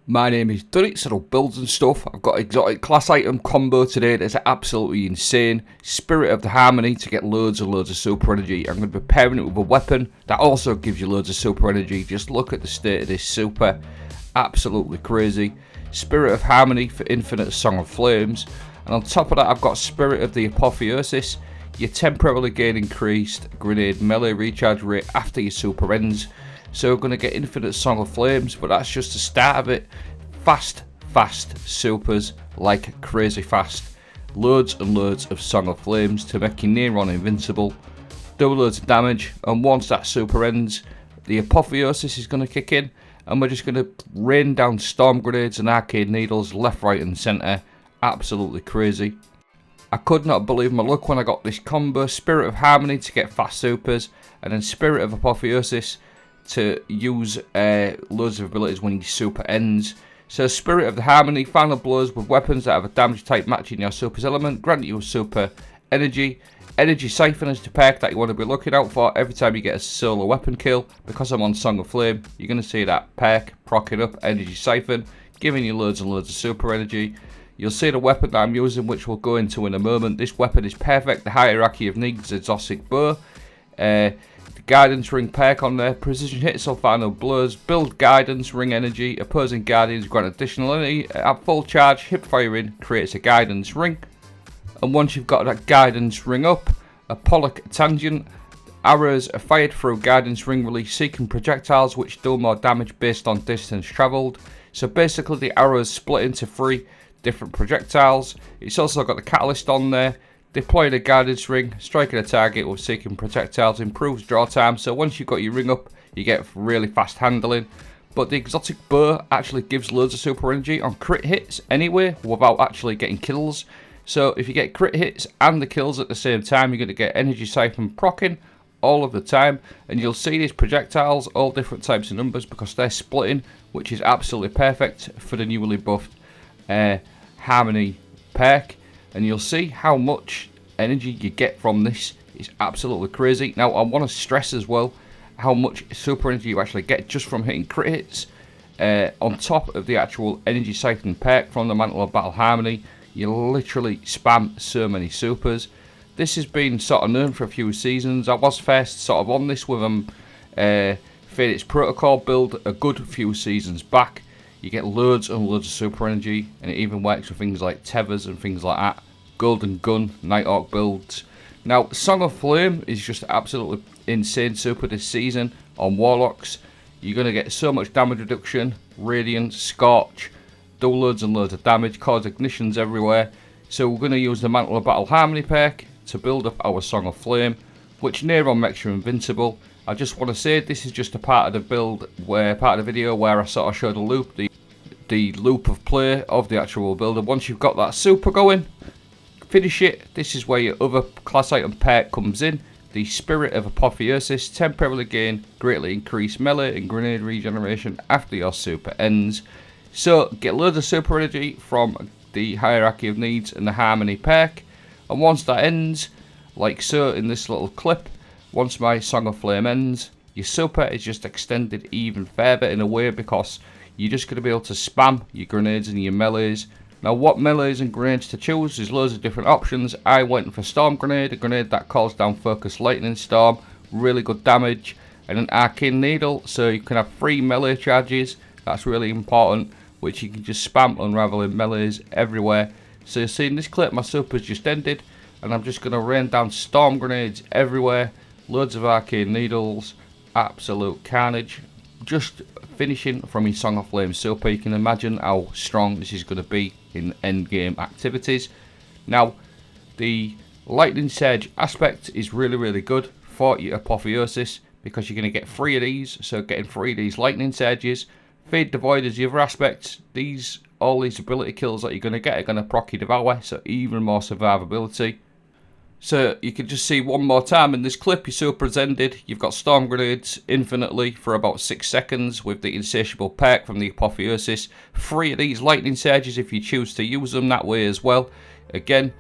My name is Dunny, so builds and stuff. I've got exotic class item combo today that's absolutely insane. Spirit of the Harmony to get loads and loads of super energy. I'm going to be pairing it with a weapon that also gives you loads of super energy. Just look at the state of this super. Absolutely crazy. Spirit of Harmony for infinite Song of Flames. And on top of that, I've got Spirit of the Apotheosis. You temporarily gain increased grenade melee recharge rate after your super ends. So we're going to get infinite Song of Flames, but that's just the start of it. Fast supers, like crazy fast. Loads and loads of Song of Flames to make you near on invincible. Do loads of damage, and once that super ends, the Apotheosis is going to kick in, and we're just going to rain down storm grenades and arcane needles left, right and centre. Absolutely crazy. I could not believe my luck when I got this combo. Spirit of Harmony to get fast supers, and then Spirit of Apotheosis to use loads of abilities when your super ends. So Spirit of the Harmony, final blows with weapons that have a damage type matching your super's element, grant you super energy. Energy Siphon is the perk that you want to be looking out for every time you get a solo weapon kill. Because I'm on Song of Flame, you're going to see that perk procking up Energy Siphon, giving you loads and loads of super energy. You'll see the weapon that I'm using, which we'll go into in a moment. This weapon is perfect, the Hierarchy of Needs Exotic Bow. Guidance ring perk on there, precision hits or final blows, build guidance ring energy, opposing guardians grant additional energy at full charge, hip firing creates a guidance ring, and once you've got that guidance ring up, a Pollock tangent, arrows are fired through guidance ring release seeking projectiles which do more damage based on distance travelled. So basically the arrows split into 3 different projectiles. It's also got the catalyst on there. Deploy the guidance ring, striking a target with seeking projectiles improves draw time, so once you've got your ring up, you get really fast handling. But the exotic bow actually gives loads of super energy on crit hits anyway, without actually getting kills. So if you get crit hits and the kills at the same time, you're going to get energy siphon proccing all of the time. And you'll see these projectiles, all different types of numbers, because they're splitting, which is absolutely perfect for the newly buffed Harmony perk. And you'll see how much energy you get from this. It's absolutely crazy. Now I want to stress as well how much super energy you actually get just from hitting crit hits. On top of the actual energy siphon perk from the Mantle of Battle Harmony, you literally spam so many supers. This has been sort of known for a few seasons. I was first sort of on this with Phoenix Protocol build a good few seasons back. You get loads and loads of super energy, and it even works with things like tethers and things like that. Golden Gun, Night Hawk builds. Now, Song of Flame is just absolutely insane super this season on Warlocks. You're going to get so much damage reduction, Radiant, Scorch, do loads and loads of damage, cause ignitions everywhere. So we're going to use the Mantle of Battle Harmony perk to build up our Song of Flame, which near on makes you invincible. I just want to say this is just a part of the build, part of the video where I sort of showed a loop, the loop of play of the actual build. And once you've got that super going, finish it. This is where your other class item perk comes in. The Spirit of Apotheosis, temporarily gain greatly increased melee and grenade regeneration after your super ends. So get loads of super energy from the Hierarchy of Needs and the Harmony perk. And once that ends, like so in this little clip, once my Song of Flame ends, your super is just extended even further in a way, because you're just going to be able to spam your grenades and your melees. Now what melees and grenades to choose, there's loads of different options. I went for Storm Grenade, a grenade that calls down Focus Lightning Storm, really good damage, and an Arcane Needle, so you can have 3 melee charges, that's really important, which you can just spam unraveling melees everywhere. So you'll see in this clip my super's just ended, and I'm just going to rain down Storm Grenades everywhere, loads of Arcane Needles, absolute carnage, just finishing from your Song of Flame super. You can imagine how strong this is going to be in end game activities. Now the Lightning Surge aspect is really good for your Apotheosis, because you're going to get 3 of these, so getting 3 of these Lightning Surges. Fade the Void is the other aspect. All these ability kills that you're going to get are going to proc your Devour, so even more survivability. So you can just see one more time in this clip, your super's ended. You've got Storm Grenades infinitely for about 6 seconds with the Insatiable perk from the Apotheosis. 3 of these Lightning Surges if you choose to use them that way as well. Again,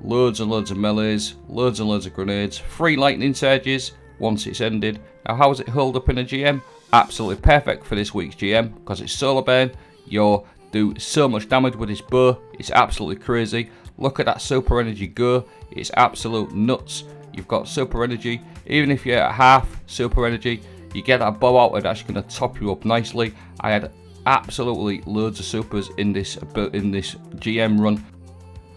loads and loads of melees, loads and loads of grenades. 3 Lightning Surges once it's ended. Now how is it held up in a GM? Absolutely perfect for this week's GM, because it's solar burn. You'll do so much damage with this bow. It's absolutely crazy. Look at that super energy go. It's absolute nuts. You've got super energy. Even if you're at half super energy, you get that bow out and that's going to top you up nicely. I had absolutely loads of supers in this GM run.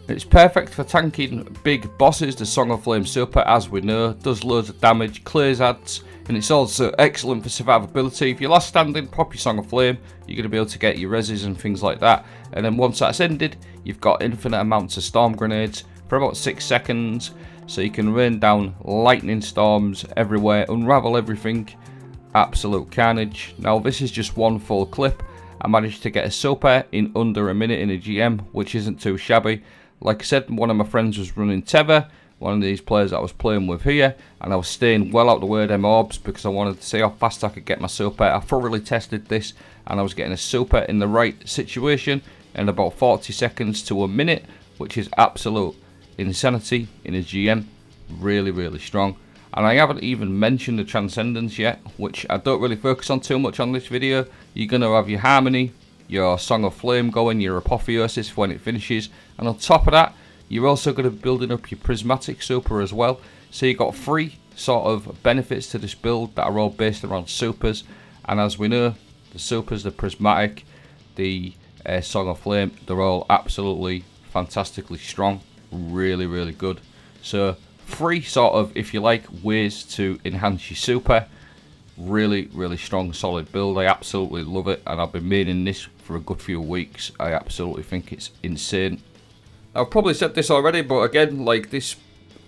It's perfect for tanking big bosses. The Song of Flame super, as we know, does loads of damage, clears ads, and it's also excellent for survivability. If you're last standing, pop your Song of Flame, you're going to be able to get your reses and things like that. And then once that's ended, you've got infinite amounts of storm grenades for about 6 seconds, so you can rain down lightning storms everywhere, unravel everything. Absolute carnage. Now this is just one full clip. I managed to get a super in under a minute in a GM, which isn't too shabby. Like I said, one of my friends was running Tether, one of these players that I was playing with here, and I was staying well out the way of them orbs because I wanted to see how fast I could get my super. I thoroughly tested this, and I was getting a super in the right situation in about 40 seconds to a minute, which is absolute insanity in a GM. Really, really strong. And I haven't even mentioned the transcendence yet, which I don't really focus on too much on this video. You're going to have your harmony, your Song of Flame going, your Apotheosis when it finishes, and on top of that, you're also going to be building up your Prismatic super as well. So you've got 3 sort of benefits to this build that are all based around supers, and as we know, the supers, the Prismatic, the Song of Flame, they're all absolutely fantastically strong, really, really good. So 3 sort of, if you like, ways to enhance your super. Really, really strong, solid build. I absolutely love it, and I've been maining this for a good few weeks. I absolutely think it's insane. I've probably said this already, but again, like this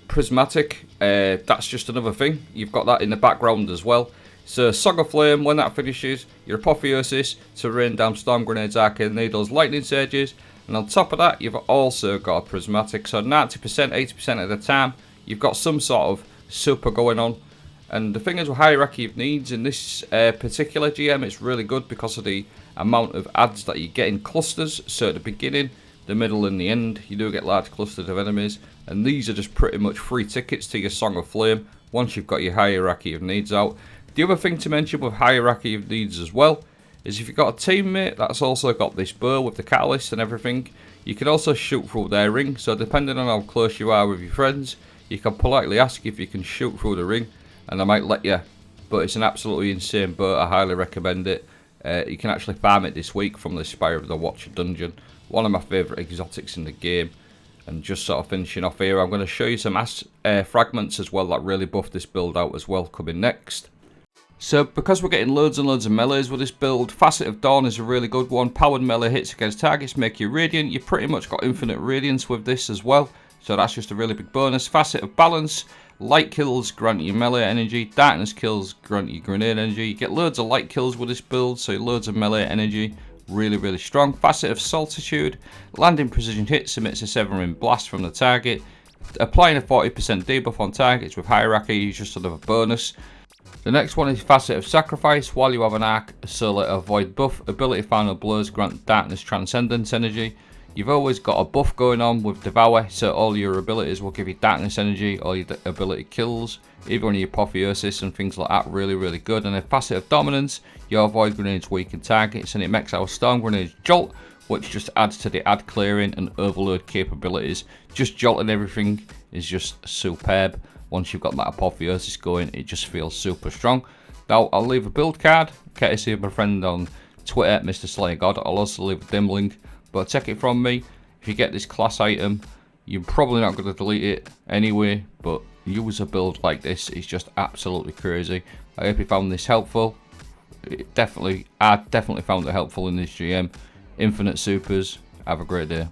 Prismatic, that's just another thing. You've got that in the background as well. So Song of Flame, when that finishes, your Apotheosis to rain down storm grenades, arcane needles, lightning surges, and on top of that, you've also got a Prismatic. So 90%, 80% of the time, you've got some sort of super going on. And the thing is with hierarchy of needs in this particular GM, it's really good because of the amount of ads that you get in clusters. So at the beginning, the middle and the end, you do get large clusters of enemies, and these are just pretty much free tickets to your Song of Flame once you've got your hierarchy of needs out. The other thing to mention with hierarchy of needs as well is if you've got a teammate that's also got this bow with the catalyst and everything, you can also shoot through their ring. So depending on how close you are with your friends, you can politely ask if you can shoot through the ring, and I might let you. But it's an absolutely insane boat. I highly recommend it. You can actually farm it this week from the Spire of the Watcher dungeon. One of my favourite exotics in the game. And just sort of finishing off here, I'm going to show you some fragments as well that really buff this build out as well, coming next. So because we're getting loads and loads of melees with this build, Facet of Dawn is a really good one. Powered melee hits against targets make you radiant. You pretty much got infinite radiance with this as well. So that's just a really big bonus. Facet of Balance. Light kills grant you melee energy. Darkness kills grant you grenade energy. You get loads of light kills with this build, so loads of melee energy. Really, really strong. Facet of Solitude. Landing precision hits emits a severing blast from the target. Applying a 40% debuff on targets with hierarchy is just another bonus. The next one is Facet of Sacrifice. While you have an arc, solar or void buff, ability final blows grant darkness transcendence energy. You've always got a buff going on with Devour, so all your abilities will give you darkness energy, or your ability kills, even on your Apotheosis and things like that. Really, really good. And then Facet of Dominance, your void grenades weaken targets, and it makes our storm grenades jolt, which just adds to the ad clearing and overload capabilities. Just jolting everything is just superb. Once you've got that Apotheosis going, it just feels super strong. Now, I'll leave a build card, courtesy of my friend on Twitter, Mr. Slayer God. I'll also leave a dim link. But take it from me, if you get this class item, you're probably not going to delete it anyway, but use a build like this, it's just absolutely crazy. I hope you found this helpful. I definitely found it helpful in this GM. Infinite supers. Have a great day.